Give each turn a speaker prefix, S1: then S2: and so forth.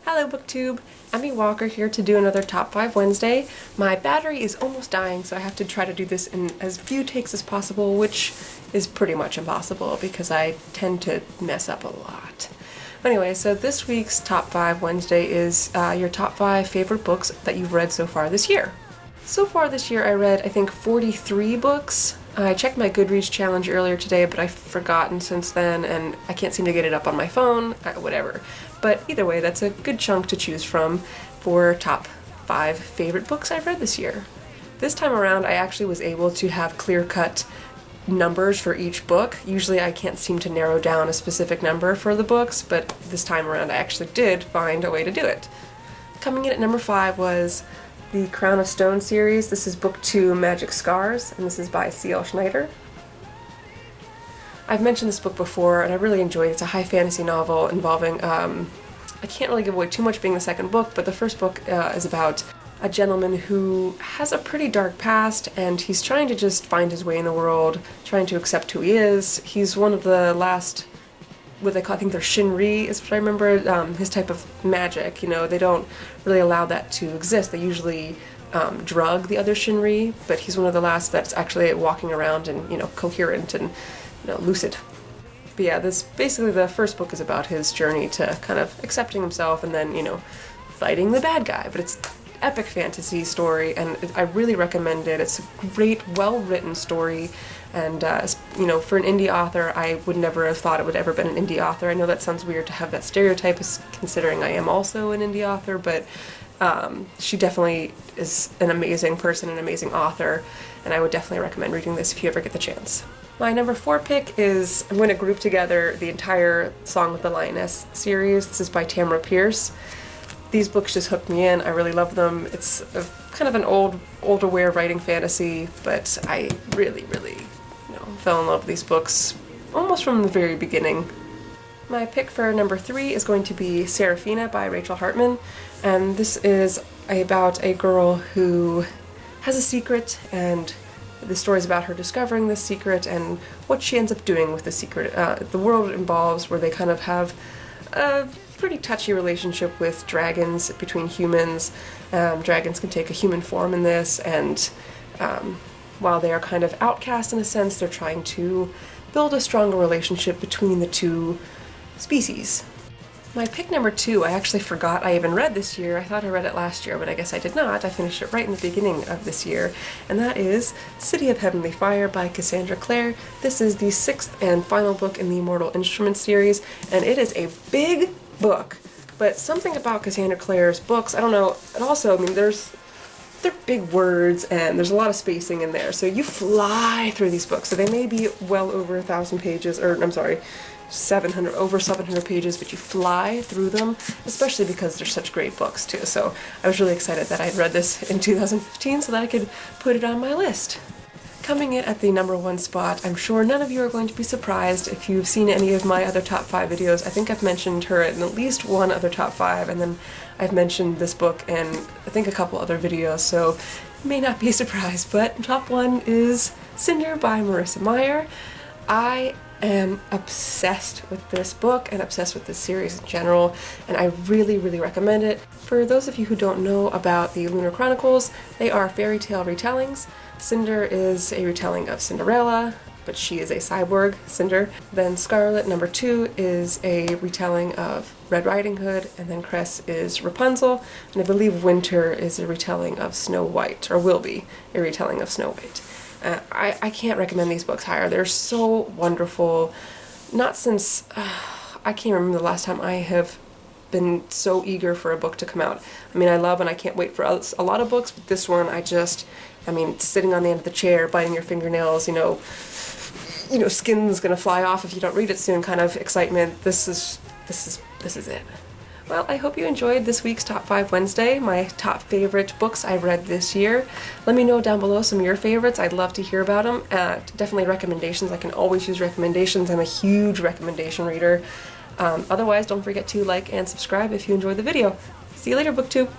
S1: Hello BookTube! Emmy Walker here to do another Top 5 Wednesday. My battery is almost dying, so I have to try to do this in as few takes as possible, which is pretty much impossible because I tend to mess up a lot. Anyway, so this week's Top 5 Wednesday is your top 5 favorite books that you've read so far this year. So far this year I read, I think, 43 books. I checked my Goodreads challenge earlier today, but I've forgotten since then, and I can't seem to get it up on my phone, whatever. But either way, that's a good chunk to choose from for top 5 favorite books I've read this year. This time around, I actually was able to have clear-cut numbers for each book. Usually I can't seem to narrow down a specific number for the books, but this time around I actually did find a way to do it. Coming in at number 5 was the Crown of Stone series. This is book 2, Magic Scars, and this is by C.L. Schneider. I've mentioned this book before, and I really enjoyed it. It's a high fantasy novel involving, I can't really give away too much being the second book, but the first book is about a gentleman who has a pretty dark past, and he's trying to just find his way in the world, trying to accept who he is. He's one of the last, what they call, I think they're Shinri, is what I remember, his type of magic. You know, they don't really allow that to exist. They usually drug the other Shinri, but he's one of the last that's actually walking around and, you know, coherent and, you know, lucid. But yeah, this basically, the first book is about his journey to kind of accepting himself and then, you know, fighting the bad guy. But it's epic fantasy story, and I really recommend it. It's a great, well-written story, and you know, for an indie author, I would never have thought it would ever been an indie author. I know that sounds weird to have that stereotype, considering I am also an indie author, but she definitely is an amazing person, an amazing author, and I would definitely recommend reading this if you ever get the chance. My number 4 pick is, I'm going to group together the entire Song with the Lioness series. This is by Tamara Pierce. These books just hooked me in. I really love them. It's kind of an older way of writing fantasy, but I really, you know, fell in love with these books almost from the very beginning. My pick for number 3 is going to be Serafina by Rachel Hartman, and this is about a girl who has a secret, and the story is about her discovering this secret and what she ends up doing with the secret. The world involves where they kind of have a pretty touchy relationship with dragons between humans. Dragons can take a human form in this, and while they are kind of outcast in a sense, they're trying to build a stronger relationship between the two species. My pick number 2, I actually forgot I even read this year. I thought I read it last year, but I guess I did not. I finished it right in the beginning of this year, and that is City of Heavenly Fire by Cassandra Clare. This is the 6th and final book in the Immortal Instruments series, and it is a big book, but something about Cassandra Clare's books, I don't know, and also, I mean, they're big words and there's a lot of spacing in there, so you fly through these books. So they may be well over 1,000 pages, or I'm sorry, over 700 pages, but you fly through them, especially because they're such great books too. So I was really excited that I'd read this in 2015 so that I could put it on my list. Coming in at the number 1 spot, I'm sure none of you are going to be surprised if you've seen any of my other top 5 videos. I think I've mentioned her in at least one other top 5, and then I've mentioned this book in, I think, a couple other videos, so you may not be surprised, but top 1 is Cinder by Marissa Meyer. I am obsessed with this book and obsessed with this series in general, and I really recommend it. For those of you who don't know about the Lunar Chronicles, they are fairy tale retellings. Cinder is a retelling of Cinderella, but she is a cyborg, Cinder. Then Scarlet, number 2, is a retelling of Red Riding Hood, and then Cress is Rapunzel, and I believe Winter is a retelling of Snow White, or will be a retelling of Snow White. I can't recommend these books higher. They're so wonderful. Not since, I can't remember the last time I have been so eager for a book to come out. I mean, I love and I can't wait for a lot of books, but this one I mean, sitting on the end of the chair, biting your fingernails, you know, skin's gonna fly off if you don't read it soon kind of excitement. This is it. Well, I hope you enjoyed this week's Top 5 Wednesday, my top favorite books I've read this year. Let me know down below some of your favorites. I'd love to hear about them. Definitely recommendations. I can always use recommendations. I'm a huge recommendation reader. Otherwise, don't forget to like and subscribe if you enjoyed the video. See you later, BookTube!